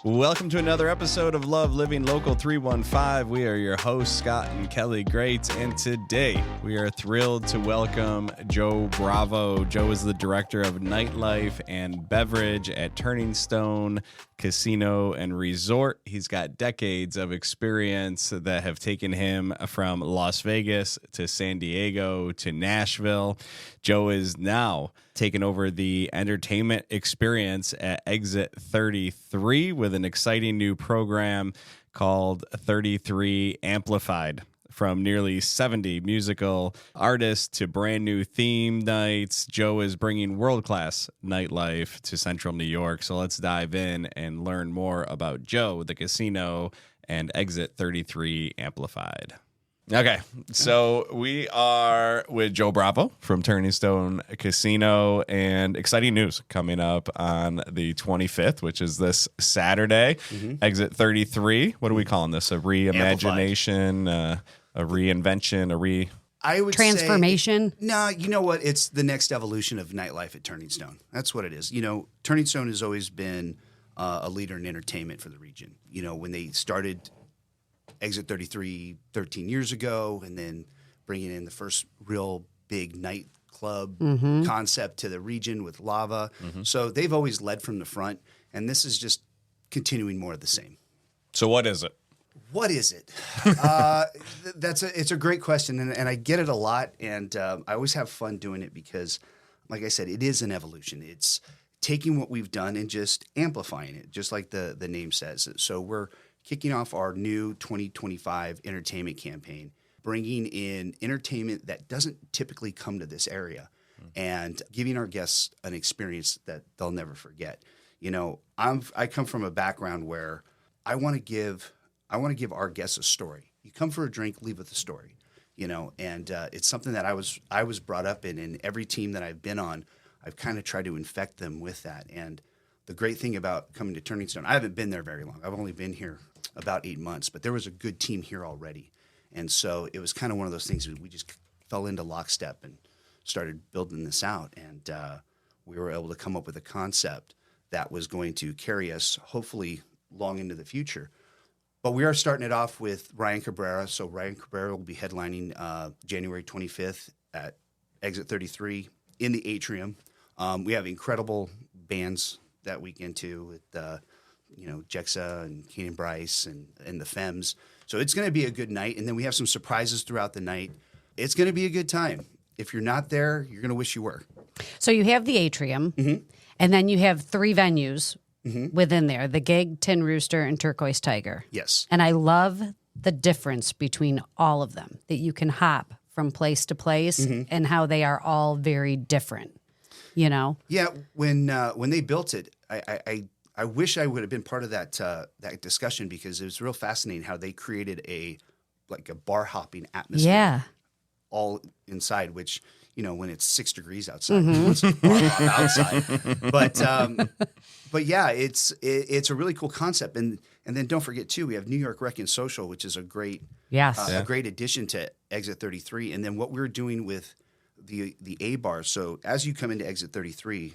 Welcome to another episode of Love Living Local 315. We are your hosts, Scott and Kelly Greats, and today we are thrilled to welcome Joe Bravo. Joe is the director of Nightlife and Beverage at Turning Stone Casino and Resort. He's got decades of experience that have taken him from Las Vegas to San Diego to Nashville. Joe is now taking over the entertainment experience at Exit 33 with an exciting new program called 33 Amplified. From nearly 70 musical artists to brand new theme nights, Joe is bringing world-class nightlife to Central New York. So let's dive in and learn more about Joe, the casino, and Exit 33 Amplified. Okay, so we are with Joe Bravo from Turning Stone Casino, and exciting news coming up on the 25th, which is this Saturday. Exit 33. What are we calling this? A reimagination, a reinvention, I would transformation? Say, no, you know what? It's the next evolution of nightlife at Turning Stone. That's what it is. You know, Turning Stone has always been a leader in entertainment for the region. You know, when they started Exit 33 13 years ago, and then bringing in the first real big nightclub concept to the region with Lava. So they've always led from the front, and this is just continuing more of the same. So what is it? What is it? It's a great question, and I get it a lot, and I always have fun doing it because, like I said, it is an evolution. It's taking what we've done and just amplifying it, just like the name says. So we're kicking off our new 2025 entertainment campaign, bringing in entertainment that doesn't typically come to this area and giving our guests an experience that they'll never forget. You know, I come from a background where I want to give our guests a story. You come for a drink, leave with a story, you know, and it's something that I was brought up in, and every team that I've been on, I've kind of tried to infect them with that. And the great thing about coming to Turning Stone, I haven't been there very long. I've only been here about 8 months, but there was a good team here already. And so it was kind of one of those things we just fell into lockstep and started building this out. And we were able to come up with a concept that was going to carry us hopefully long into the future. But we are starting it off with Ryan Cabrera. So Ryan Cabrera will be headlining January 25th at Exit 33 in the Atrium. We have incredible bands that weekend too with Jexa and Keenan Bryce and the Femmes. So it's going to be a good night. And then we have some surprises throughout the night. It's going to be a good time. If you're not there, you're going to wish you were. So you have the Atrium, and then you have 3 venues within there, the Gig, Tin Rooster, and Turquoise Tiger. Yes. And I love the difference between all of them, that you can hop from place to place and how they are all very different, you know? Yeah, when they built it, I wish I would have been part of that discussion, because it was real fascinating how they created a bar hopping atmosphere all inside, which, you know, when it's 6 degrees outside, it's a bar hop outside. But yeah, it's a really cool concept. And then don't forget too, we have New York Rec and Social, which is a great a great addition to Exit 33. And then what we're doing with the A bar. So as you come into Exit 33,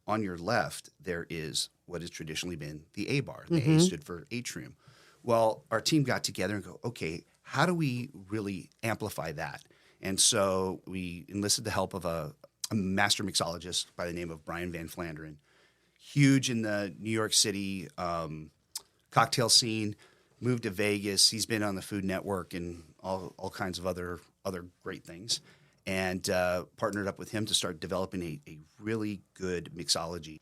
on your left, there is what has traditionally been the A bar. The A stood for Atrium. Well, our team got together and go, okay, how do we really amplify that? And so we enlisted the help of a master mixologist by the name of Brian Van Flanderen, huge in the New York City cocktail scene, moved to Vegas. He's been on the Food Network and all kinds of other great things. And partnered up with him to start developing a really good mixology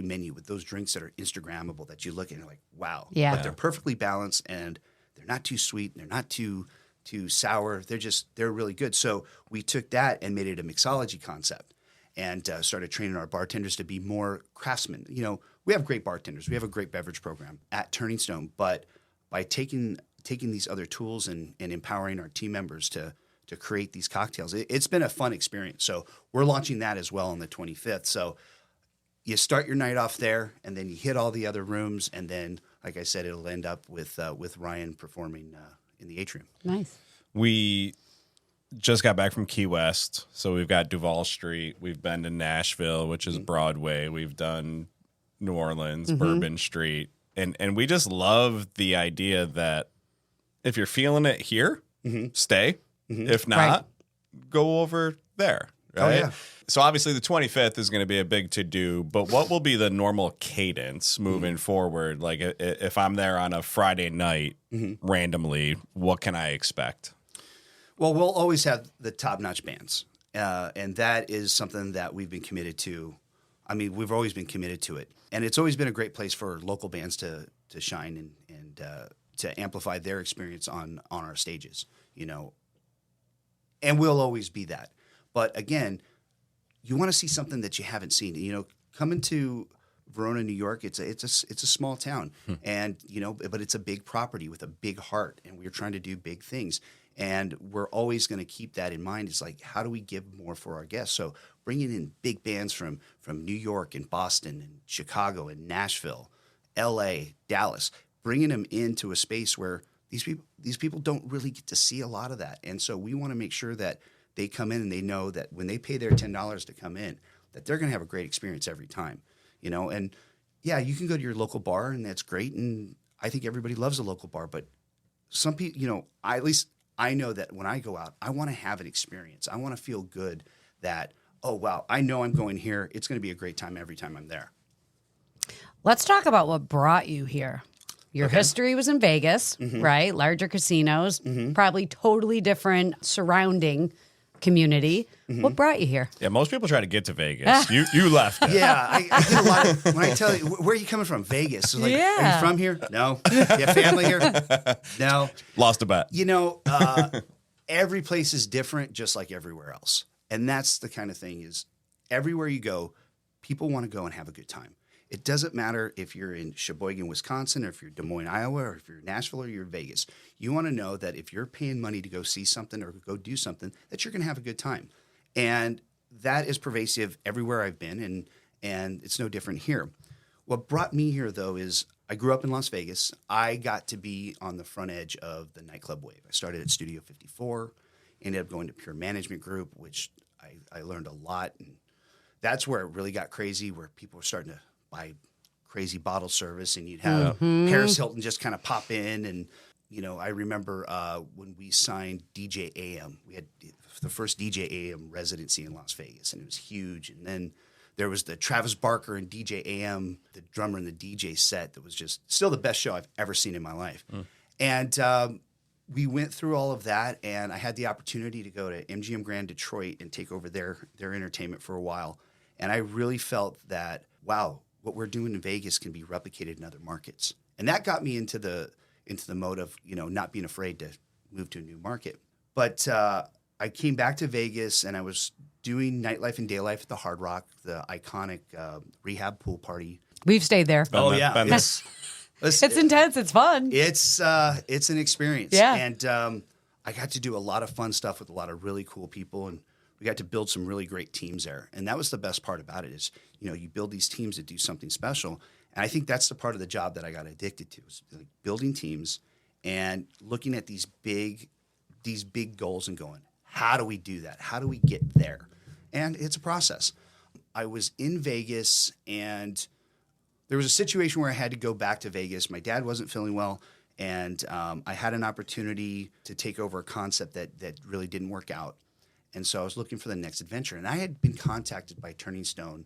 menu with those drinks that are Instagrammable, that you look at and you're like, wow. Yeah. But they're perfectly balanced, and they're not too sweet, and they're not too sour. They're really good. So we took that and made it a mixology concept, and started training our bartenders to be more craftsmen. You know, we have great bartenders. We have a great beverage program at Turning Stone, but by taking these other tools and empowering our team members to create these cocktails, it's been a fun experience. So we're launching that as well on the 25th. So you start your night off there, and then you hit all the other rooms, and then, like I said, it'll end up with Ryan performing in the Atrium. Nice. We just got back from Key West, so we've got Duval Street. We've been to Nashville, which is Broadway. We've done New Orleans, Bourbon Street. And we just love the idea that if you're feeling it here, stay. If not, go over there. Right? Oh, yeah. So obviously the 25th is going to be a big to-do, but what will be the normal cadence moving forward? Like if I'm there on a Friday night randomly, what can I expect? Well, we'll always have the top-notch bands, and that is something that we've been committed to. I mean, we've always been committed to it, and it's always been a great place for local bands to shine and to amplify their experience on our stages, you know. And we'll always be that. But again, you want to see something that you haven't seen. You know, coming to Verona, New York, it's a small town, and you know, but it's a big property with a big heart, and we're trying to do big things. And we're always going to keep that in mind. It's like, how do we give more for our guests? So bringing in big bands from New York and Boston and Chicago and Nashville, L.A., Dallas, bringing them into a space where these people don't really get to see a lot of that. And so we want to make sure that they come in and they know that when they pay their $10 to come in, that they're going to have a great experience every time, you know. And yeah, you can go to your local bar and that's great. And I think everybody loves a local bar, but some people, you know, at least I know that when I go out, I want to have an experience. I want to feel good that, oh, wow, I know I'm going here. It's going to be a great time every time I'm there. Let's talk about what brought you here. Your history was in Vegas, right? Larger casinos, probably totally different surrounding community. What brought you here? Yeah, most people try to get to Vegas. You left it. Yeah, I get a lot of, when I tell you, where are you coming from? Vegas. So like, are you from here? No. You have family here? No. Lost a bet. You know, every place is different, just like everywhere else. And that's the kind of thing is everywhere you go, people want to go and have a good time. It doesn't matter if you're in Sheboygan, Wisconsin, or if you're Des Moines, Iowa, or if you're Nashville or you're Vegas. You want to know that if you're paying money to go see something or go do something, that you're going to have a good time. And that is pervasive everywhere I've been, and it's no different here. What brought me here, though, is I grew up in Las Vegas. I got to be on the front edge of the nightclub wave. I started at Studio 54, ended up going to Pure Management Group, which I learned a lot. And that's where it really got crazy, where people were starting to buy crazy bottle service, and you'd have Paris Hilton just kind of pop in. And, you know, I remember when we signed DJ AM, we had the first DJ AM residency in Las Vegas, and it was huge. And then there was the Travis Barker and DJ AM, the drummer and the DJ set that was just still the best show I've ever seen in my life. And we went through all of that, and I had the opportunity to go to MGM Grand Detroit and take over their entertainment for a while. And I really felt that, wow, what we're doing in Vegas can be replicated in other markets. And that got me into the mode of, you know, not being afraid to move to a new market. But I came back to Vegas, and I was doing Nightlife and Daylife at the Hard Rock, the iconic rehab pool party. We've stayed there. It's intense. It's fun. It's an experience. Yeah. And I got to do a lot of fun stuff with a lot of really cool people, and we got to build some really great teams there. And that was the best part about it is, you know, you build these teams that do something special. And I think that's the part of the job that I got addicted to, is like building teams and looking at these big goals and going, how do we do that? How do we get there? And it's a process. I was in Vegas, and there was a situation where I had to go back to Vegas. My dad wasn't feeling well, and I had an opportunity to take over a concept that really didn't work out. And so I was looking for the next adventure. And I had been contacted by Turning Stone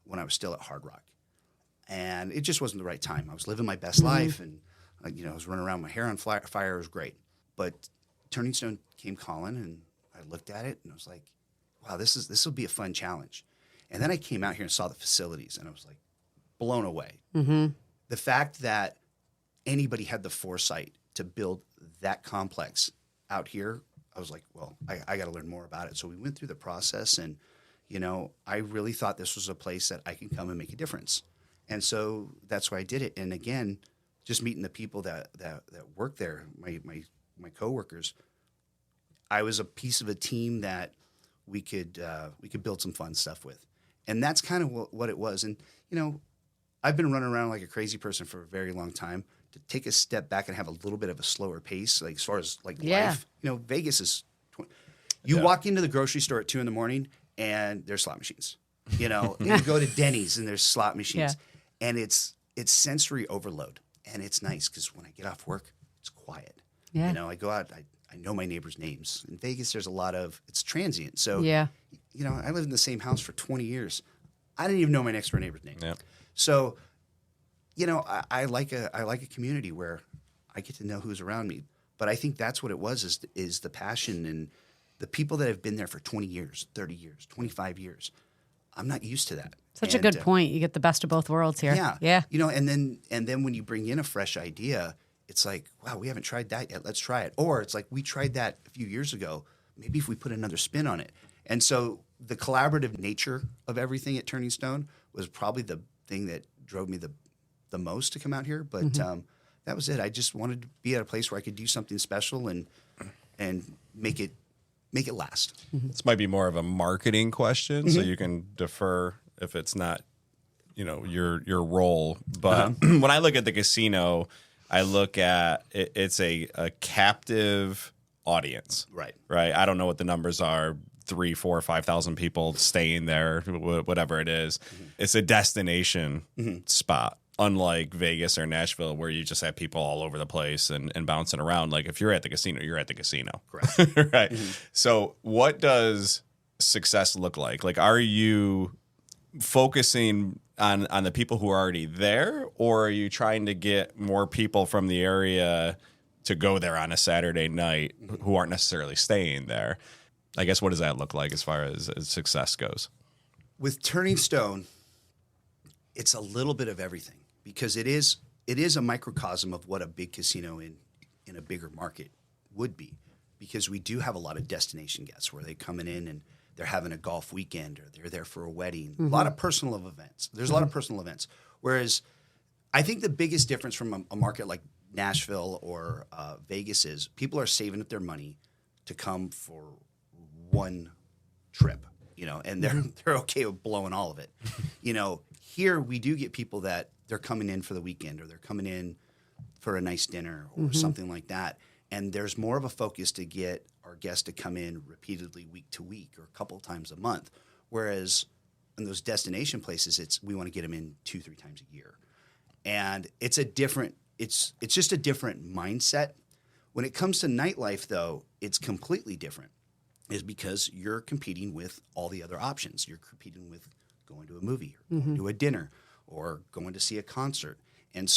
when I was still at Hard Rock. And it just wasn't the right time. I was living my best life, and you know, I was running around with my hair on fire. It was great. But Turning Stone came calling, and I looked at it, and I was like, wow, this will be a fun challenge. And then I came out here and saw the facilities, and I was like blown away. The fact that anybody had the foresight to build that complex out here, I was like, well, I got to learn more about it. So we went through the process, and, you know, I really thought this was a place that I can come and make a difference. And so that's why I did it. And again, just meeting the people that work there, my coworkers, I was a piece of a team that we could build some fun stuff with. And that's kind of what it was. And, you know, I've been running around like a crazy person for a very long time. To take a step back and have a little bit of a slower pace, like as far as like life, you know, Vegas is. You walk into the grocery store at 2 a.m. and there's slot machines. You know, you go to Denny's and there's slot machines, and it's sensory overload. and it's nice because when I get off work, it's quiet. Yeah. You know, I go out, I know my neighbors' names. In Vegas, there's a lot of, it's transient. So, Yeah. you know, I lived in the same house for 20 years. I didn't even know my next door neighbor's name. Yeah. So, you know, I like a community where I get to know who's around me. But I think that's what it was is the passion and the people that have been there for 20 years, 30 years, 25 years. I'm not used to that. Such a good point. You get the best of both worlds here. Yeah. Yeah. You know, and then when you bring in a fresh idea, it's like, wow, we haven't tried that yet. Let's try it. Or it's like, we tried that a few years ago. Maybe if we put another spin on it. And so the collaborative nature of everything at Turning Stone was probably the thing that drove me the most to come out here. But that was it. I just wanted to be at a place where I could do something special and make it last. This might be more of a marketing question, so you can defer if it's not, you know, your role. But when I look at the casino, I look at it's a captive audience. Right. Right. I don't know what the numbers are. 3,000, 4,000, 5,000 people staying there, whatever it is. It's a destination spot. Unlike Vegas or Nashville, where you just have people all over the place and bouncing around. Like if you're at the casino, you're at the casino. Correct. Right. So what does success look like? Like, are you focusing on the people who are already there, or are you trying to get more people from the area to go there on a Saturday night who aren't necessarily staying there? I guess, what does that look like as far as success goes? With Turning Stone, it's a little bit of everything because it is a microcosm of what a big casino in a bigger market would be, because we do have a lot of destination guests where they're coming in and they're having a golf weekend or they're there for a wedding. A lot of personal events. There's a lot of personal events. Whereas I think the biggest difference from a market like Nashville or Vegas is people are saving up their money to come for one trip, you know, and they're okay with blowing all of it. You know, here we do get people that they're coming in for the weekend or they're coming in for a nice dinner or something like that. And there's more of a focus to get our guests to come in repeatedly week to week or a couple of times a month. Whereas in those destination places, we want to get them in 2-3 times a year. And it's just a different mindset. When it comes to nightlife, though, it's completely different. Is because you're competing with all the other options. You're competing with going to a movie or going to a dinner or going to see a concert. And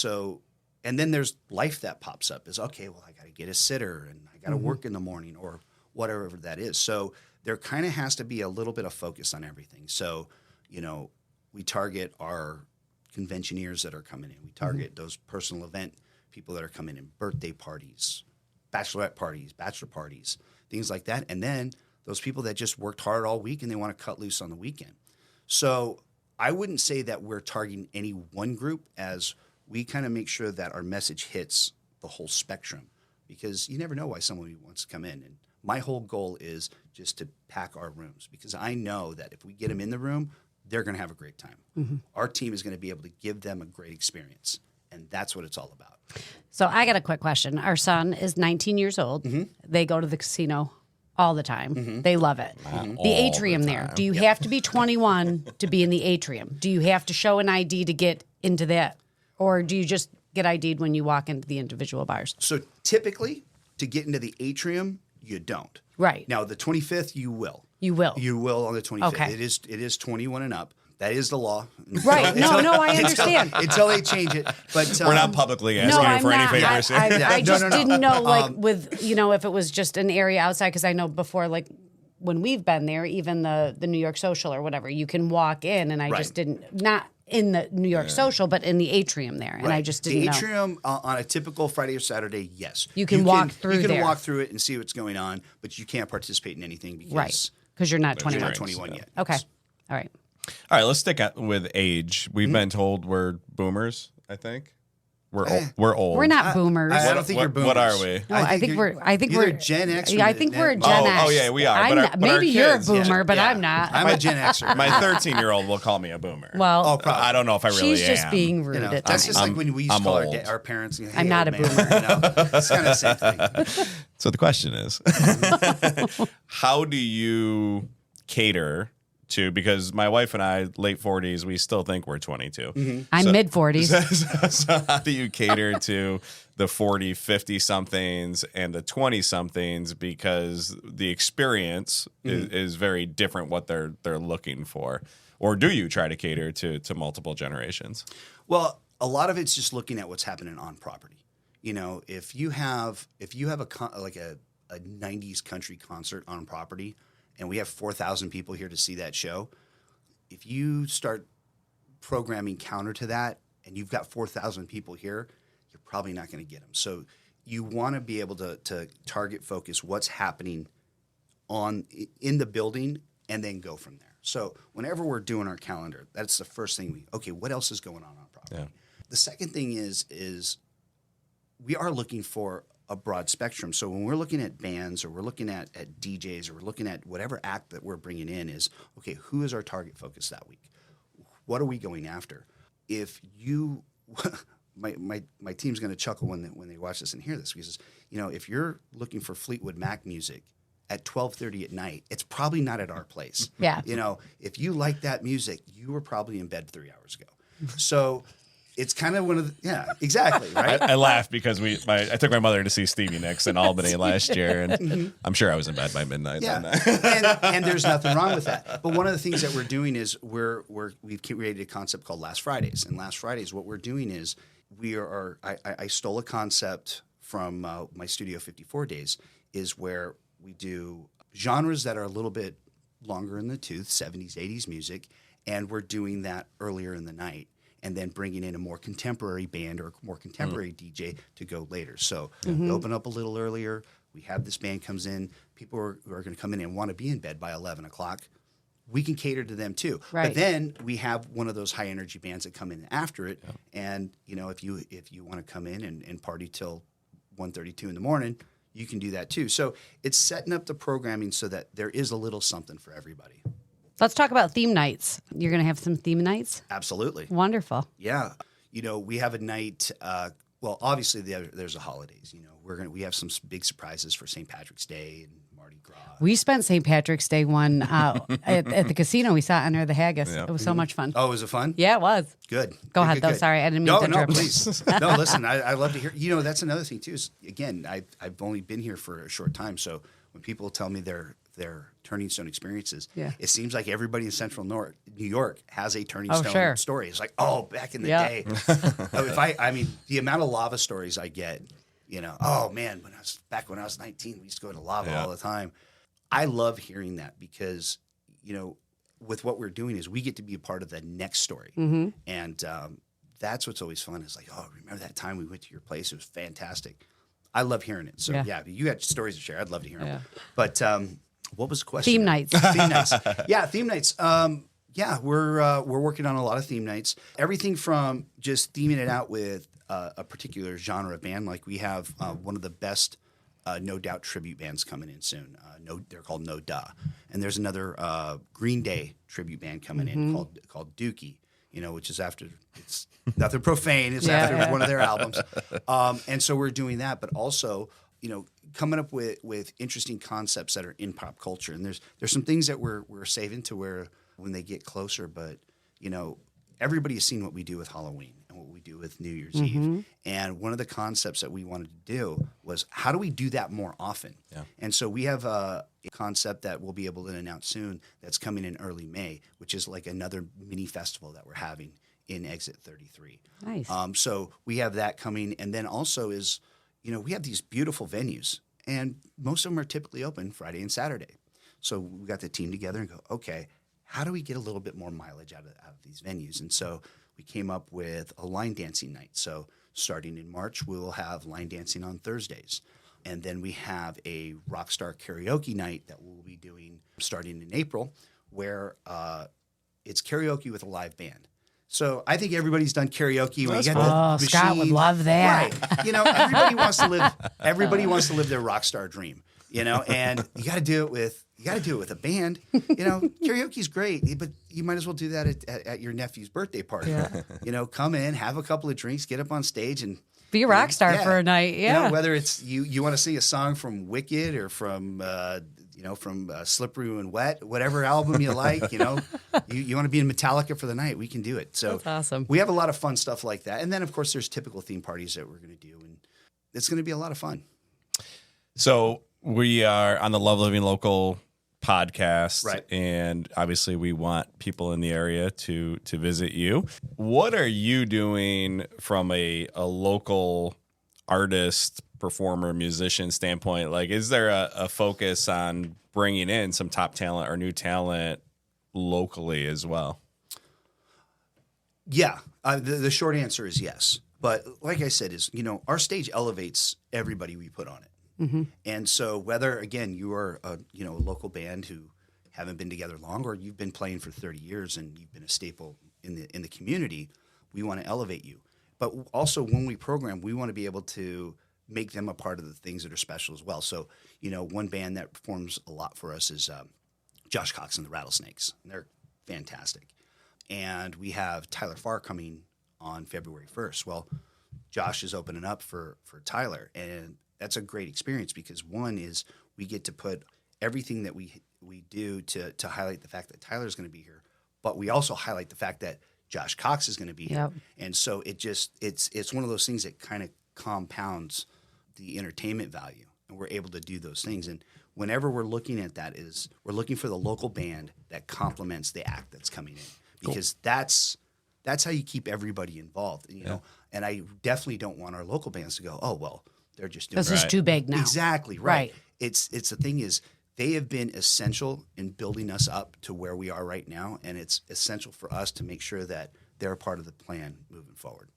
then there's life that pops up is, okay, well, I got to get a sitter and I got to work in the morning or whatever that is. So there kind of has to be a little bit of focus on everything. So, you know, we target our conventioneers that are coming in. We target those personal event people that are coming in, birthday parties, bachelorette parties, bachelor parties, things like that. And then those people that just worked hard all week and they want to cut loose on the weekend. So I wouldn't say that we're targeting any one group, as we kind of make sure that our message hits the whole spectrum, because you never know why someone wants to come in. And my whole goal is just to pack our rooms, because I know that if we get them in the room, they're going to have a great time. Our team is going to be able to give them a great experience. And that's what it's all about. So I got a quick question. Our son is 19 years old. They go to the casino all the time. They love it. The Atrium there. Do you have to be 21 to be in the Atrium? Do you have to show an ID to get into that? Or do you just get ID'd when you walk into the individual bars? So typically, to get into the Atrium, you don't. Right. Now, the 25th, you will. You will. You will on the 25th. Okay. It is 21 and up. That is the law. Right. No, I understand. Until they change it. But We're not publicly asking you for any favors here. I just didn't know, like, with, you know, if it was just an area outside, because I know before, like, when we've been there, even the New York Social or whatever, you can walk in, and I just didn't, not in the New York Social, but in the Atrium there, and I just didn't know. The Atrium, on a typical Friday or Saturday, yes. You can walk through You can there. walk through it and see what's going on, but you can't participate in anything because you're not you're 21. not 21 yet. Okay. All right. All right, let's stick with age. We've been told we're boomers, I think. We're old. We're not boomers. I don't think you're boomers. What are we? No, I think we're Gen X. Yeah, I think we're Gen X. Oh, yeah, we are. I'm But not, our maybe you're a kids, boomer, but I'm not. I'm a Gen Xer. My 13-year-old will call me a boomer. Well, probably. I don't know if I really am. she's just being rude You know, at that's times. just like when we used to call old. our parents. Hey, I'm not old a man, boomer. You know? It's kind of the same thing. So the question is, how do you cater to, because my wife and I, late 40s, we still think we're 22. I'm mid 40s. So how do you cater to the 40, 50 somethings and the 20 somethings, because the experience is very different what they're looking for? Or do you try to cater to multiple generations? Well, a lot of it's just looking at what's happening on property. You know, if you have a 90s country concert on property and we have 4,000 people here to see that show, if you start programming counter to that and you've got 4,000 people here, you're probably not going to get them. So you want to be able to target focus what's happening in the building and then go from there. So whenever we're doing our calendar, that's the first thing what else is going on property? Yeah. The second thing is we are looking for a broad spectrum. So when we're looking at bands or we're looking at DJs or we're looking at whatever act that we're bringing in is, okay, who is our target focus that week? What are we going after? If you, my team's going to chuckle when they watch this and hear this, because, you know, if you're looking for Fleetwood Mac music at 12:30 at night, it's probably not at our place. Yeah. You know, if you like that music, you were probably in bed 3 hours ago. So it's kind of one of the, exactly, right? I laugh because I took my mother to see Stevie Nicks in Albany last year, and I'm sure I was in bed by midnight. Yeah, and there's nothing wrong with that. But one of the things that we're doing is we've created a concept called Last Fridays, and Last Fridays, what we're doing is I stole a concept from my Studio 54 days, is where we do genres that are a little bit longer in the tooth, 70s, 80s music, and we're doing that earlier in the night, and then bringing in a more contemporary band or more contemporary DJ to go later. So we open up a little earlier. We have this band comes in. People who are going to come in and want to be in bed by 11 o'clock. We can cater to them too. Right. But then we have one of those high energy bands that come in after it. Yep. And you know, if you want to come in and party till 1:32 in the morning, you can do that too. So it's setting up the programming so that there is a little something for everybody. Let's talk about theme nights. You're going to have some theme nights? Absolutely. Wonderful. Yeah. You know, we have a night, well, obviously there's the holidays. You know, we have some big surprises for St. Patrick's Day and Mardi Gras. We spent St. Patrick's Day one at the casino. We sat under the haggis. Yep. It was so much fun. Oh, was it fun? Yeah, it was. Good. Go ahead, though. Sorry, I didn't mean to interrupt. No, please. No, listen, I love to hear. You know, that's another thing, too, is, again, I've only been here for a short time, so when people tell me their Turning Stone experiences, it seems like everybody in Central New York has a Turning Stone story. It's like, back in the day. I mean, the amount of lava stories I get, you know, oh man, when I was 19, we used to go to lava all the time. I love hearing that because, you know, with what we're doing is we get to be a part of the next story. Mm-hmm. And that's what's always fun. Is like, remember that time we went to your place? It was fantastic. I love hearing it. So you got stories to share. I'd love to hear them. But what was the question? Theme nights. Theme nights. Yeah, theme nights. We're working on a lot of theme nights. Everything from just theming it out with a particular genre band. Like we have one of the best No Doubt tribute bands coming in soon. They're called No Duh. And there's another Green Day tribute band coming in called Dookie. You know, which is it's nothing profane. It's after one of their albums. And so we're doing that, but also, you know, coming up with interesting concepts that are in pop culture. And there's some things that we're saving to where when they get closer, but, you know, everybody has seen what we do with Halloween and what we do with New Year's Eve. And one of the concepts that we wanted to do was, how do we do that more often? Yeah. And so we have a concept that we'll be able to announce soon that's coming in early May, which is like another mini festival that we're having in Exit 33. Nice. So we have that coming. And then also is, you know, we have these beautiful venues, and most of them are typically open Friday and Saturday. So we got the team together and go, okay, how do we get a little bit more mileage out of these venues? And so we came up with a line dancing night. So starting in March, we will have line dancing on Thursdays. And then we have a Rockstar karaoke night that we'll be doing starting in April, where it's karaoke with a live band. So I think everybody's done karaoke. When you get the machine. Scott would love that. Right. You know, everybody wants to live their Rockstar dream. You know, and you got to do it with a band. You know, karaoke's great, but you might as well do that at your nephew's birthday party. Yeah. You know, come in, have a couple of drinks, get up on stage, and be a rock star for a night. Yeah. You know, whether it's you want to sing a song from Wicked or from from Slippery and Wet, whatever album you like, you want to be in Metallica for the night, we can do it. So that's awesome. We have a lot of fun stuff like that. And then, of course, there's typical theme parties that we're going to do, and it's going to be a lot of fun. So we are on the Love Living Local podcast, right? And obviously we want people in the area to visit you. What are you doing from a local artist, performer, musician standpoint? Like, is there a focus on bringing in some top talent or new talent locally as well? Yeah, the short answer is yes. But like I said, our stage elevates everybody we put on it. Mm-hmm. And so whether, again, you are a local band who haven't been together long, or you've been playing for 30 years and you've been a staple in the community, we want to elevate you. But also when we program, we want to be able to make them a part of the things that are special as well. So, one band that performs a lot for us is Josh Cox and the Rattlesnakes. And they're fantastic. And we have Tyler Farr coming on February 1st. Well, Josh is opening up for Tyler, and that's a great experience because one is we get to put everything that we do to highlight the fact that Tyler's going to be here, but we also highlight the fact that Josh Cox is going to be here. Yep. And so it's one of those things that kind of compounds the entertainment value, and we're able to do those things. And whenever we're looking at that, we're looking for the local band that complements the act that's coming in, because that's how you keep everybody involved, know. And I definitely don't want our local bands to go, oh well, they're just doing this is too big now. Exactly right. It's the thing is, they have been essential in building us up to where we are right now, and it's essential for us to make sure that they're a part of the plan moving forward.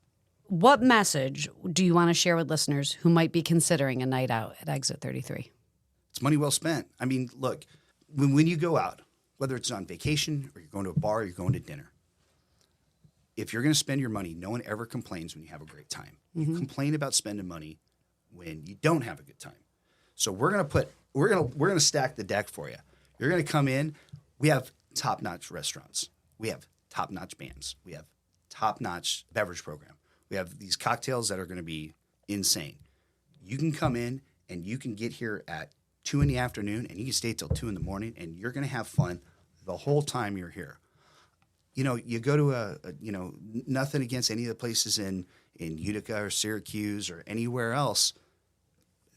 What message do you want to share with listeners who might be considering a night out at Exit 33? It's money well spent. I mean, look, when you go out, whether it's on vacation or you're going to a bar or you're going to dinner, if you're going to spend your money, no one ever complains when you have a great time. Mm-hmm. You complain about spending money when you don't have a good time. So we're going to stack the deck for you. You're going to come in. We have top-notch restaurants. We have top-notch bands. We have top-notch beverage program. We have these cocktails that are going to be insane. You can come in and you can get here at 2 in the afternoon and you can stay till 2 in the morning, and you're going to have fun the whole time you're here. You go to nothing against any of the places in Utica or Syracuse or anywhere else.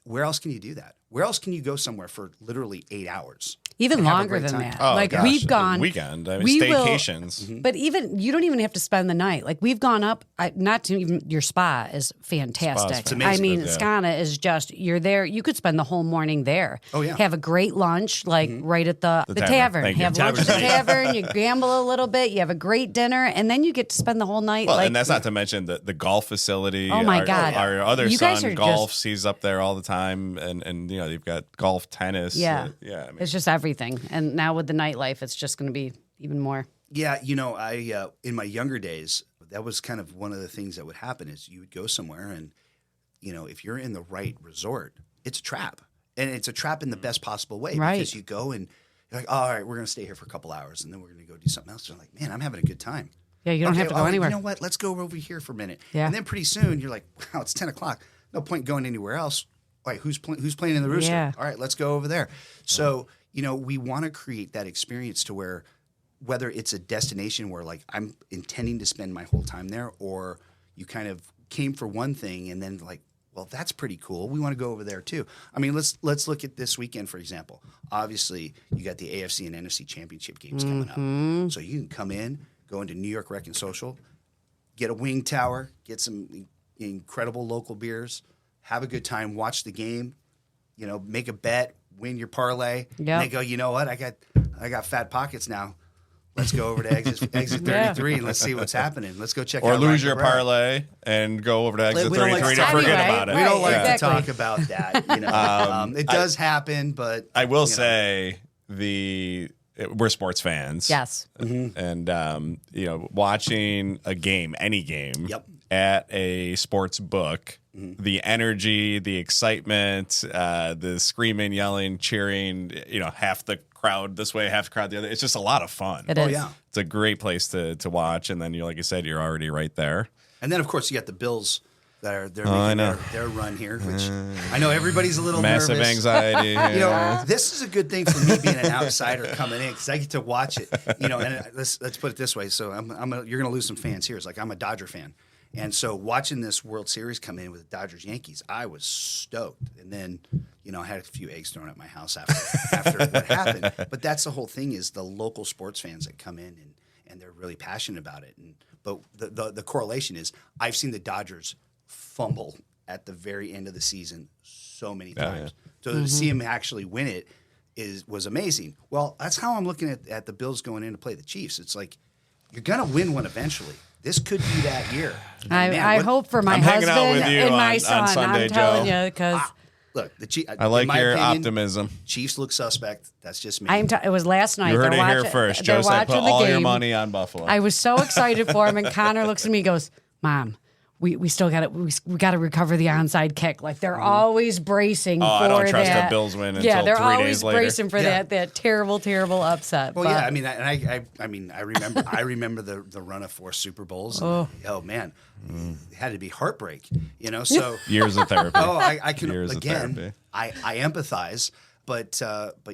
Where else can you do that? Where else can you go somewhere for literally 8 hours? Even longer than that. Oh, like gosh. we've gone weekend. I mean, staycations. But you don't even have to spend the night. Like we've gone up. Not to even your spa is fantastic. It's amazing. I mean, Skana is just you're there. You could spend the whole morning there. Oh yeah. Have a great lunch, like right at the tavern. Have lunch at the tavern. You gamble a little bit. You have a great dinner, and then you get to spend the whole night. Well, and that's not to mention the golf facility. Oh my God. Our other you son golfs. He's up there all the time, and you've got golf, tennis. Yeah, I mean, it's just everything. And now with the nightlife, it's just going to be even more. Yeah, I in my younger days, that was kind of one of the things that would happen is you would go somewhere and, if you're in the right resort, it's a trap. And it's a trap in the best possible way. Right. Because you go and you're like, oh, all right, we're going to stay here for a couple hours and then we're going to go do something else. You're like, man, I'm having a good time. Yeah, you don't have to go anywhere. You know what? Let's go over here for a minute. Yeah. And then pretty soon you're like, wow, it's 10 o'clock. No point going anywhere else. All right, who's playing in the Rooster? Yeah. All right, let's go over there. So, we want to create that experience to where whether it's a destination where like I'm intending to spend my whole time there, or you kind of came for one thing and then like, well, that's pretty cool. We want to go over there too. I mean, let's look at this weekend, for example. Obviously, you got the AFC and NFC championship games coming up. So you can come in, go into New York Rec and Social, get a wing tower, get some incredible local beers, have a good time, watch the game, make a bet, win your parlay. Yep. And they go, you know what? I got fat pockets now. Let's go over to exit 33 and let's see what's happening. Let's go check out. Or lose your parlay and go over to exit 33 and forget about it. We don't like to talk about that. It does happen, but I will say we're sports fans. Yes. And watching a game, any game, at a sports book, the energy, the excitement, the screaming, yelling, cheering, half the crowd this way, half the crowd the other. It's just a lot of fun. It is. Oh, yeah. It's a great place to watch. And then, like you said, you're already right there. And then, of course, you got the Bills They're I making know. their run here, which I know everybody's a little Massive nervous. anxiety. You know, this is a good thing for me being an outsider coming in because I get to watch it. You know, and let's put it this way. So you're going to lose some fans here. It's like I'm a Dodger fan, and so watching this World Series come in with the Dodgers Yankees, I was stoked. And then, you know, I had a few eggs thrown at my house after what happened. But that's the whole thing is the local sports fans that come in and they're really passionate about it. But the correlation is I've seen the Dodgers fumble at the very end of the season so many times. So to see him actually win it was amazing. Well, that's how I'm looking at the Bills going in to play the Chiefs. It's like you're going to win one eventually. This could be that year. I hope for my I'm hanging out husband with you and my on son. Sunday, I'm telling Joe. you, because Look, I like in my your opinion, optimism. Chiefs look suspect. That's just me. it was last night. You heard They're it here watching- first. they're Joe said, watching put the all your game. money on Buffalo. I was so excited for him, and Connor looks at me and goes, "Mom, we still got we got to recover the onside kick. Like they're always bracing for I don't trust that. the Bills win Yeah, until they're 3 always days later. bracing for that terrible upset. Well, But yeah, I mean, I remember the run of 4 Super Bowls. And, oh man, it had to be heartbreak, you know. So Years of therapy. I can Years of again. therapy. I empathize, but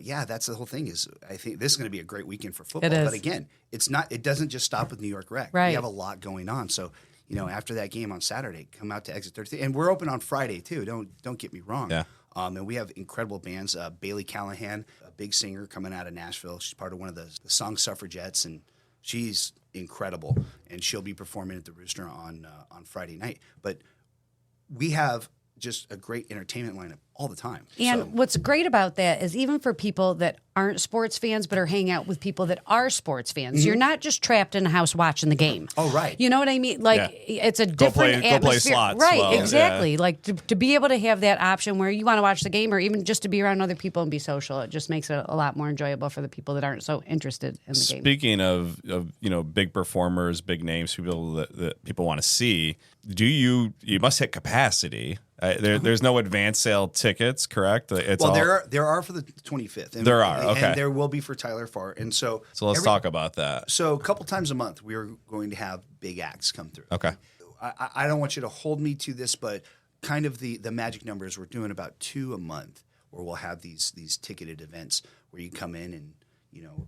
yeah, that's the whole thing. Is I think this is going to be a great weekend for football. It is. But again, it's not. It doesn't just stop with New York Rec. Right. We have a lot going on. So you know, after that game on Saturday, come out to Exit 33, and we're open on Friday too. Don't get me wrong. Yeah. And we have incredible bands. Bailey Callahan, a big singer coming out of Nashville. She's part of one of the song suffragettes, and she's incredible. And she'll be performing at the Rooster on Friday night. But we have just a great entertainment lineup all the time. And So- what's great about that is even for people that aren't sports fans but are hanging out with people that are sports fans, you're not just trapped in a house watching the game. Oh, right. You know what I mean? Like it's a Go play- different go play atmosphere. slots Right, well, exactly. yeah. Like to be able to have that option where you want to watch the game or even just to be around other people and be social, it just makes it a lot more enjoyable for the people that aren't so interested in the game. Speaking of you know, big performers, big names, people that people want to see, you must hit capacity. There's no advance sale tickets, correct? It's well, all, there are for the 25th. And, There are, okay. And there will be for Tyler Farr. And so let's talk about that. So a couple times a month, we are going to have big acts come through. Okay. I don't want you to hold me to this, but kind of the magic numbers, we're doing about 2 a month where we'll have these ticketed events where you come in and, you know,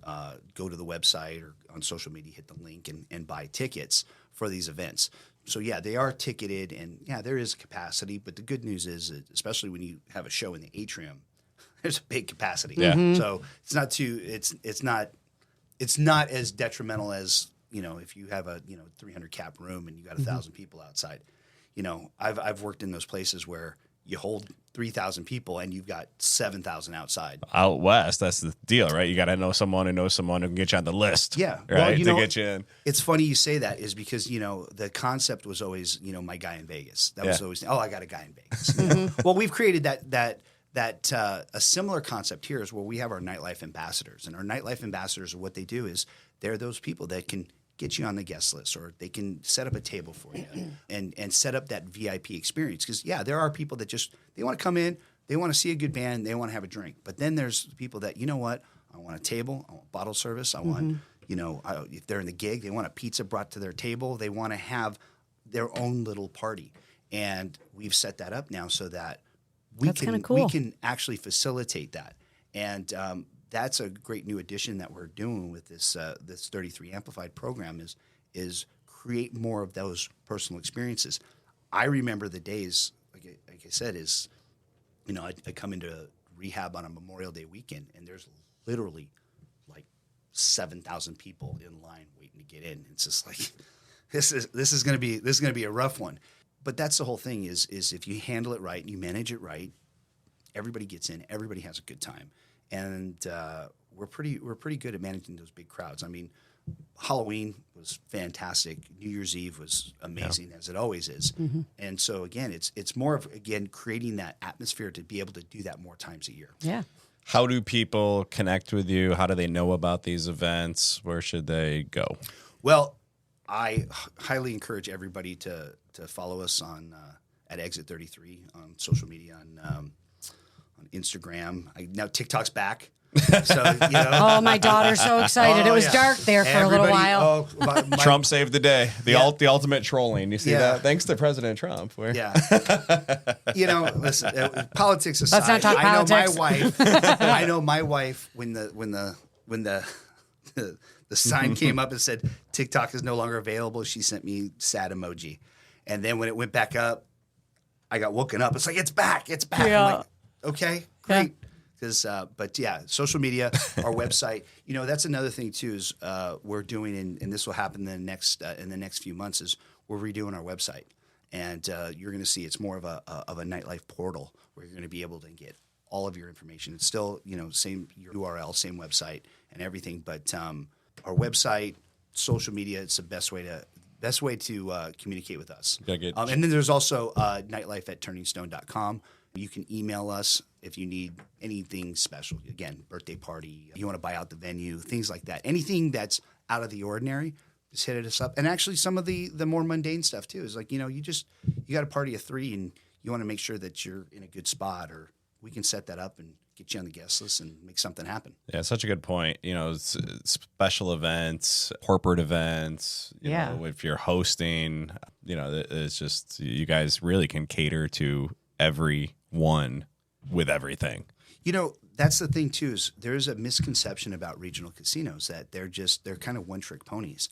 go to the website or on social media, hit the link and buy tickets for these events. So, yeah, they are ticketed, and, yeah, there is capacity. But the good news is, that especially when you have a show in the Atrium, there's a big capacity. Yeah. So it's not too it's not as detrimental as, you know, if you have a 300 cap room and you got 1,000 people outside. You know, I've worked in those places where you hold 3,000 people and you've got 7,000 outside. Out west, that's the deal, right? You got to know someone who knows someone who can get you on the list. Yeah. Right? Well, you to know, get you in. It's funny you say that is because, you know, the concept was always, you know, my guy in Vegas. That was always, I got a guy in Vegas. You know? Well, we've created that a similar concept here is where we have our Nightlife ambassadors. And our Nightlife ambassadors, what they do is they're those people that can get you on the guest list, or they can set up a table for you and set up that VIP experience. Because, yeah, there are people that just, they want to come in, they want to see a good band, they want to have a drink. But then there's people that, you know what, I want a table, I want bottle service, I want, you know, if they're in the gig, they want a pizza brought to their table, they want to have their own little party. And we've set that up now so that we That's kinda can cool. we can actually facilitate that. And that's a great new addition that we're doing with this 33 Amplified program is create more of those personal experiences. I remember the days, like I said, is, you know, I come into rehab on a Memorial Day weekend, and there's literally like 7,000 people in line waiting to get in. It's just like this is going to be a rough one. But that's the whole thing is if you handle it right and you manage it right, everybody gets in, everybody has a good time. And we're pretty good at managing those big crowds. I mean, Halloween was fantastic. New Year's Eve was amazing, as it always is. And so again, it's more of creating that atmosphere to be able to do that more times a year. Yeah. How do people connect with you? How do they know about these events? Where should they go? Well, I highly encourage everybody to follow us on at Exit 33 on social media on Instagram. Now TikTok's back. So, you know. Oh, my daughter's so excited. It was dark there for a little while. Trump saved the day. The Yeah. the ultimate trolling. You see Yeah. that? Thanks to President Trump. Yeah. You know, listen, politics aside, Let's not talk politics. I know my wife when the sign came up and said TikTok is no longer available, she sent me sad emoji. And then when it went back up, I got woken up. It's like, it's back. Yeah. I'm like, okay, great. But yeah, social media, our website, you know, that's another thing too, is we're doing, and this will happen in the next few months, is we're redoing our website. And you're going to see it's more of a nightlife portal where you're going to be able to get all of your information. It's still, you know, same URL, same website and everything. But our website, social media, it's the best way to communicate with us. And then there's also nightlife@turningstone.com. You can email us if you need anything special. Again, birthday party, you want to buy out the venue, things like that. Anything that's out of the ordinary, just hit us up. And actually some of the more mundane stuff too is like, you know, you got a party of 3 and you want to make sure that you're in a good spot, or we can set that up and get you on the guest list and make something happen. Yeah, such a good point. You know, special events, corporate events, you know, if you're hosting, you know, it's just, you guys really can cater to everyone with everything. You know, that's the thing too, is there's a misconception about regional casinos that they're kind of one-trick ponies.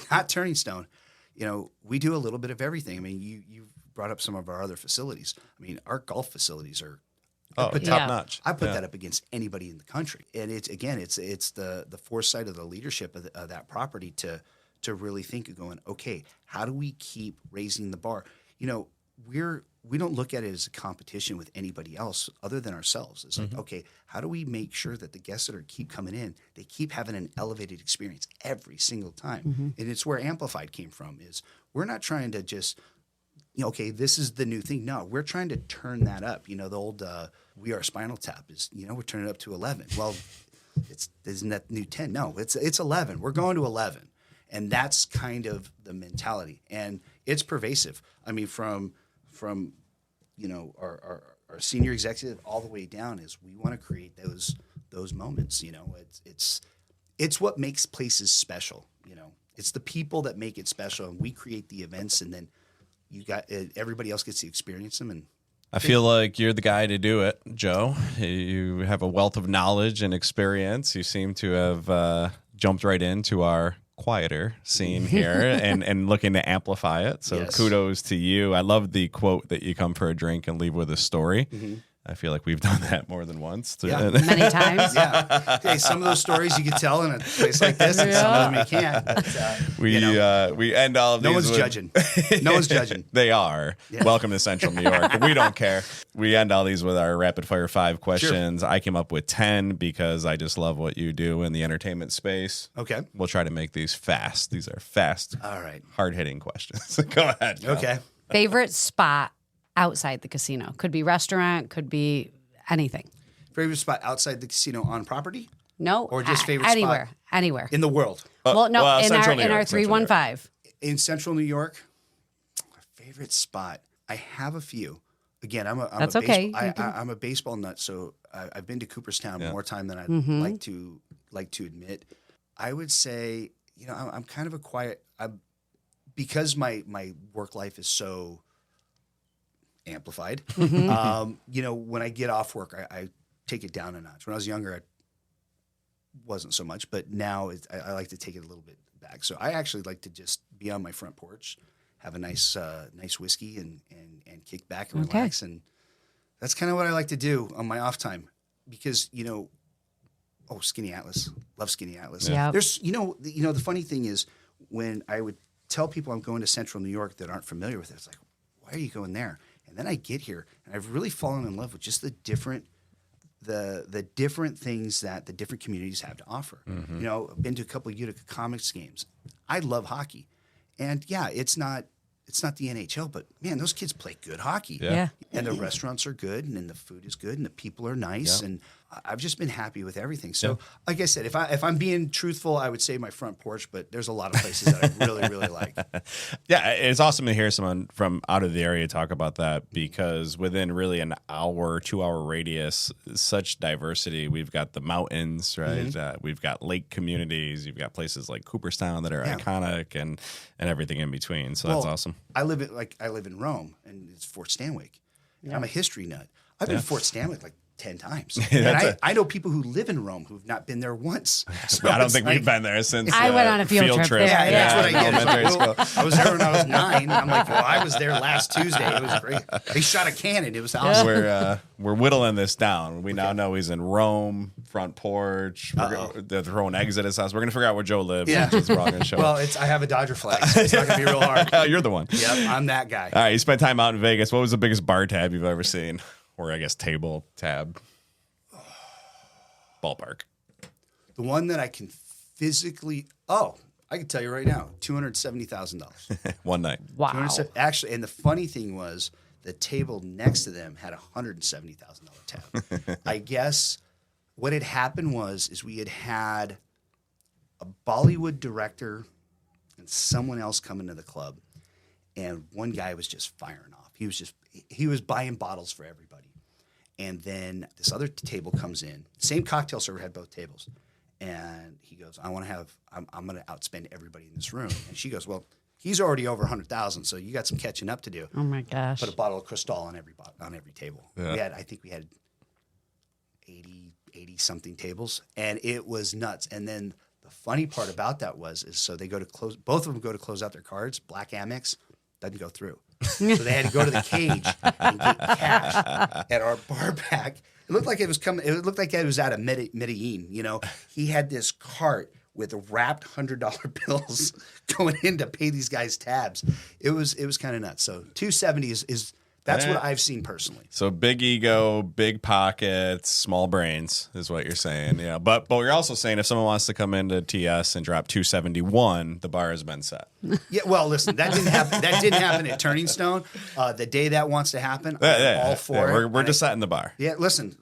Not Turning Stone. You know, we do a little bit of everything. I mean, you brought up some of our other facilities. I mean, our golf facilities are top notch. I put that up against anybody in the country. And it's the foresight of the leadership of that property to really think of going, okay, how do we keep raising the bar? You know, we don't look at it as a competition with anybody else other than ourselves. It's like, okay, how do we make sure that the guests that keep coming in, they keep having an elevated experience every single time? And it's where Amplified came from, is we're not trying to just, you know, okay, this is the new thing. No, we're trying to turn that up. You know, the old We Are Spinal Tap is, you know, we're turning it up to 11. Well, isn't that new 10? No, it's 11. We're going to 11. And that's kind of the mentality. And it's pervasive. I mean, from you know, our senior executive all the way down, is we want to create those moments. You know, it's what makes places special. You know, it's the people that make it special, and we create the events, and then you got everybody else gets to experience them. And I feel like you're the guy to do it, Joe. You have a wealth of knowledge and experience. You seem to have jumped right into our quieter scene here and looking to amplify it. So kudos to you. I love the quote that you come for a drink and leave with a story. I feel like we've done that more than once. Many times. Yeah. Hey, some of those stories you can tell in a place like this, and some of them you can't. But, we end all of these. No one's judging. No one's judging. They are. Yeah. Welcome to Central New York. We don't care. We end all these with our rapid fire 5 questions. Sure. I came up with 10 because I just love what you do in the entertainment space. Okay. We'll try to make these fast. These are fast. All right. Hard-hitting questions. Go ahead, Joe. Okay. Favorite spot outside the casino? Could be restaurant, could be anything. Favorite spot outside the casino on property? No. Or just favorite anywhere, spot? Anywhere. In the world? In our 315. In Central New York, favorite spot. I have a few. Again, I'm a baseball nut, so I've been to Cooperstown more time than I'd like to admit. I would say, you know, I'm kind of a quiet. Because my work life is so amplified. You know, when I get off work, I take it down a notch. When I was younger, I wasn't so much, but now I like to take it a little bit back. So I actually like to just be on my front porch, have a nice whiskey and kick back and relax. And that's kind of what I like to do on my off time, because, you know, Skinny Atlas, love Skinny Atlas. Yeah. There's, you know, the funny thing is, when I would tell people I'm going to Central New York that aren't familiar with it, it's like, why are you going there? And then I get here, and I've really fallen in love with just the different things that the different communities have to offer. You know, I've been to a couple of Utica Comics games. I love hockey, and it's not the NHL, but man, those kids play good hockey. Yeah. And the restaurants are good, and the food is good, and the people are nice. And I've just been happy with everything. So, like I said, if I'm being truthful, I would say my front porch, but there's a lot of places that I really, really like. Yeah, it's awesome to hear someone from out of the area talk about that, because within really an hour, 2-hour radius, such diversity. We've got the mountains, right? We've got lake communities. You've got places like Cooperstown that are iconic, and everything in between. So that's awesome. I live in Rome, and it's Fort Stanwyck. I'm a history nut. I've been to Fort Stanwyck like 10 times. And I know people who live in Rome who've not been there once. So I don't think we've been there since I went on a field trip there. Yeah, that's what I get. Like, I was there when I was 9. I'm like, well, I was there last Tuesday. It was great. They shot a cannon. It was awesome. We're whittling this down. We now know he's in Rome, front porch. They're throwing eggs at his house. We're going to figure out where Joe lives. Yeah. We're going to show well, I have a Dodger flag, so it's not going to be real hard. You're the one. Yep, I'm that guy. All right, you spent time out in Vegas. What was the biggest bar tab you've ever seen? Or I guess table tab? Ballpark. The one that I can physically, I can tell you right now, $270,000. One night. Wow. Actually, and the funny thing was, the table next to them had a $170,000 tab. I guess what had happened is we had a Bollywood director and someone else come into the club, and one guy was just firing off. He was buying bottles for everybody. And then this other table comes in. Same cocktail server had both tables. And he goes, I'm going to outspend everybody in this room. And she goes, well, he's already over 100,000, so you got some catching up to do. Oh my gosh. Put a bottle of Cristal on every table. Yeah. I think we had 80 something tables, and it was nuts. And then the funny part about that so they go to close, both of them go to close out their cards. Black Amex doesn't go through. So they had to go to the cage and get cash at our bar back. It looked like it was coming. It looked like it was out of Medellin. You know, he had this cart with wrapped $100 bills going in to pay these guys tabs. It was kind of nuts. So 270 is that's what I've seen personally. So big ego, big pockets, small brains is what you're saying. Yeah, but you're also saying if someone wants to come into TS and drop 271, the bar has been set. Yeah, well, listen, that didn't happen. That didn't happen at Turning Stone. The day that wants to happen, I'm all for it. We're just setting the bar. Yeah, listen,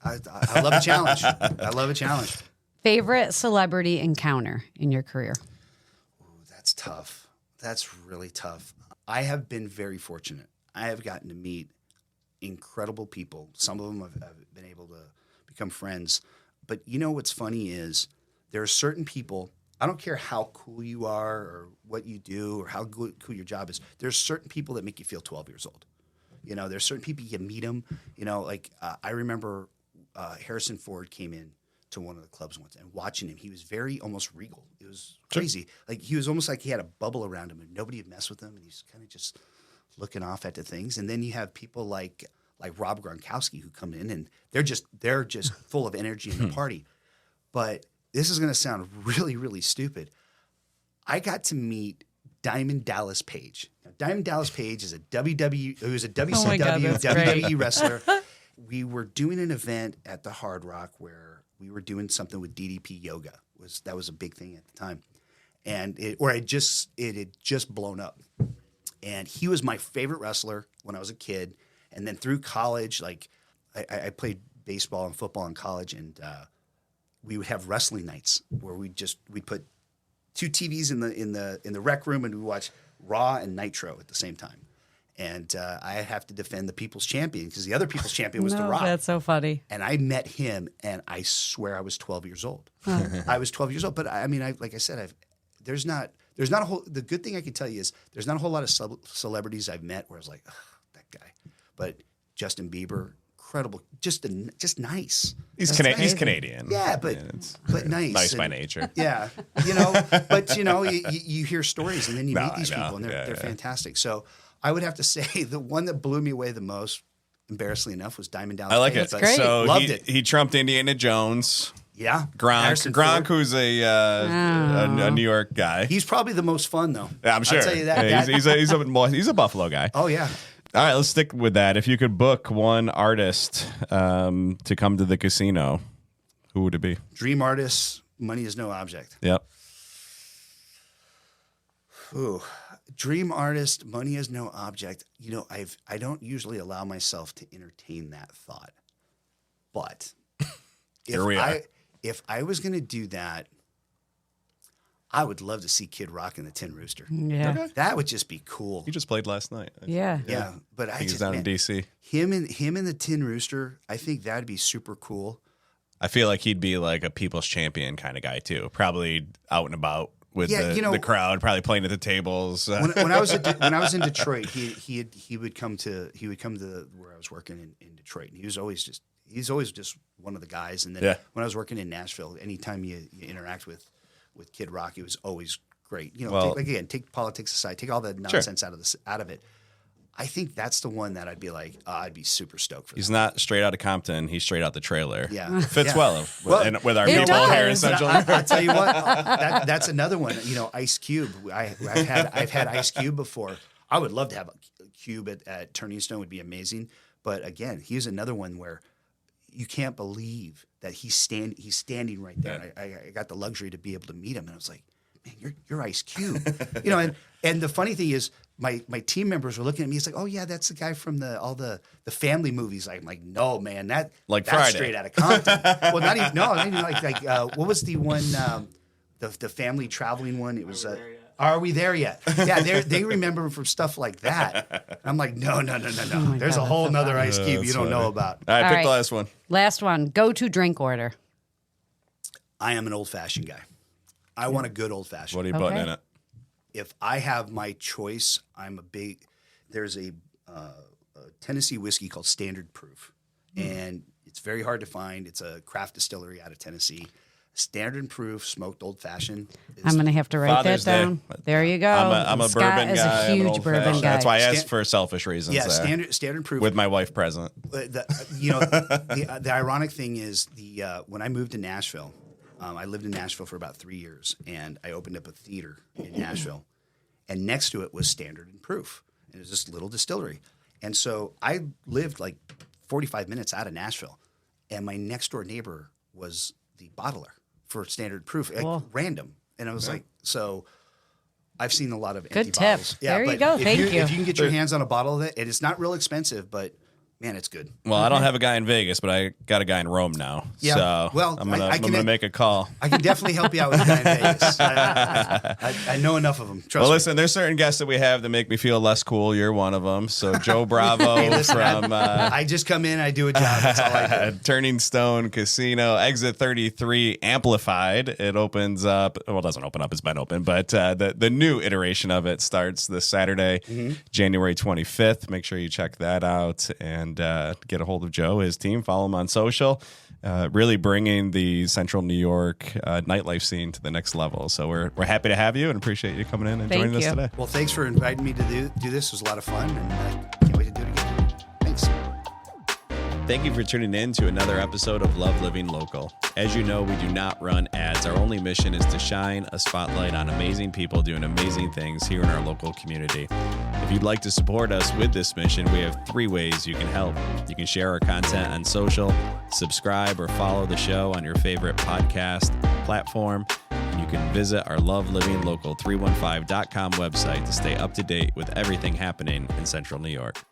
I love a challenge. I love a challenge. Favorite celebrity encounter in your career? Ooh, that's tough. That's really tough. I have been very fortunate. I have gotten to meet incredible people. Some of them have been able to become friends. But you know what's funny is there are certain people, I don't care how cool you are or what you do or how cool your job is, there's certain people that make you feel 12 years old. You know, there's certain people, you meet them, you know, like I remember Harrison Ford came in to one of the clubs once, and watching him, he was very almost regal. It was crazy. Like he was almost like he had a bubble around him and nobody would mess with him, and he's kind of just looking off at the things. And then you have people like Rob Gronkowski who come in and they're just full of energy in the party. But this is going to sound really, really stupid. I got to meet Diamond Dallas Page. Now, Diamond Dallas Page is a WWE wrestler. We were doing an event at the Hard Rock where we were doing something with DDP Yoga. That was a big thing at the time. And it had just blown up. And he was my favorite wrestler when I was a kid. And then through college, like I played baseball and football in college, and we would have wrestling nights where we'd put 2 TVs in the rec room, and we watch Raw and Nitro at the same time. And I have to defend the People's Champion because the other People's Champion was The Rock. That's so funny. And I met him, and I swear I was 12 years old. I was 12 years old, but I mean, like I said, there's not a whole. The good thing I can tell you is there's not a whole lot of celebrities I've met where I was like, that guy. But Justin Bieber, incredible, just nice. He's Canadian. Yeah, but nice. Nice by nature. Yeah, but you hear stories and then you meet these people and they're fantastic. So I would have to say the one that blew me away the most, embarrassingly enough, was Diamond Dallas. I like Page. it. Great. So Loved it. He trumped Indiana Jones. Yeah, Gronk, who's a New York guy. He's probably the most fun though. Yeah, I'm sure. I'll tell you that. Yeah, he's a Buffalo guy. Oh yeah. All right, let's stick with that. If you could book one artist to come to the casino, who would it be? Dream artist, money is no object. Yep. Ooh. Dream artist, money is no object. I don't usually allow myself to entertain that thought. But Here we are. If I was going to do that, I would love to see Kid Rock in the Tin Rooster. Yeah. Okay. That would just be cool. He just played last night. Yeah. Yeah, but I He's just down in man, D.C. him and the Tin Rooster. I think that'd be super cool. I feel like he'd be like a people's champion kind of guy too. Probably out and about with the crowd, probably playing at the tables. When I was in Detroit, he would come to where I was working in Detroit, and he's always just one of the guys. And then when I was working in Nashville, anytime you interact with Kid Rock, it was always great. You know, take politics aside, take all the nonsense out of it. I think that's the one that I'd be like, I'd be super stoked for. He's not straight out of Compton. He's straight out the trailer. Yeah, fits well with our It people does. here in Central. I'll tell you what, that's another one. You know, Ice Cube. I've had Ice Cube before. I would love to have a Cube at Turning Stone. Would be amazing. But again, he's another one where you can't believe that he's standing right there. Yeah. I got the luxury to be able to meet him, and I was like, man, you're Ice Cube. You know, and the funny thing is, my team members were looking at me. It's like, oh yeah, that's the guy from all the family movies. I'm like, no, man, that's Friday. straight out of Compton. Well, not even like what was the one, the family traveling one? It was. Are we there yet? Yeah, they remember him from stuff like that. I'm like, no. Oh There's a whole nother Ice Cube you don't know about. All right, All pick right. the last one. Last one. Go to drink order. I am an old fashioned guy. I want a good old fashioned. What are you putting Okay. in it? If I have my choice, there's a Tennessee whiskey called Standard Proof, and it's very hard to find. It's a craft distillery out of Tennessee. Standard Proof smoked old fashioned. I'm going to have to write Father's that down. Day. There you go. I'm a Scott bourbon is guy. a I'm an huge old bourbon fashioned. guy. That's why I asked for selfish reasons. Yeah, there. Standard Proof. With my wife present. The ironic thing is when I moved to Nashville, I lived in Nashville for about 3 years, and I opened up a theater in Nashville, and next to it was Standard and Proof, and it was this little distillery, and so I lived like 45 minutes out of Nashville, and my next door neighbor was the bottler for Standard Proof, like Cool. random, and I was like, so. I've seen a lot of Good empty tip. bottles. There you but go. if Thank you. If you can get your hands on a bottle of it, and it's not real expensive, but man, it's good. Well, I don't have a guy in Vegas, but I got a guy in Rome now. Yeah, So well, I'm I can- gonna make a call. I can definitely help you out with the guy in Vegas. I know enough of them. Trust Well, me. listen, there's certain guests that we have that make me feel less cool. You're one of them. So Joe Bravo Hey, listen, from I just come in, I do a job. That's all I do. Turning Stone Casino, Exit 33 Amplified. It opens up. Well, it doesn't open up. It's been open, but the new iteration of it starts this Saturday, January 25th. Make sure you check that out and get a hold of Joe, his team. Follow him on social. Really bringing the Central New York nightlife scene to the next level. So we're happy to have you and appreciate you coming in and Thank joining us you. today. Well, thanks for inviting me to do this. It was a lot of fun, and I can't wait to do it again. Thanks. Thank you for tuning in to another episode of Love Living Local. As you know, we do not run ads. Our only mission is to shine a spotlight on amazing people doing amazing things here in our local community. If you'd like to support us with this mission, we have 3 ways you can help. You can share our content on social, subscribe or follow the show on your favorite podcast platform, and you can visit our lovelivinglocals315.com website to stay up to date with everything happening in Central New York.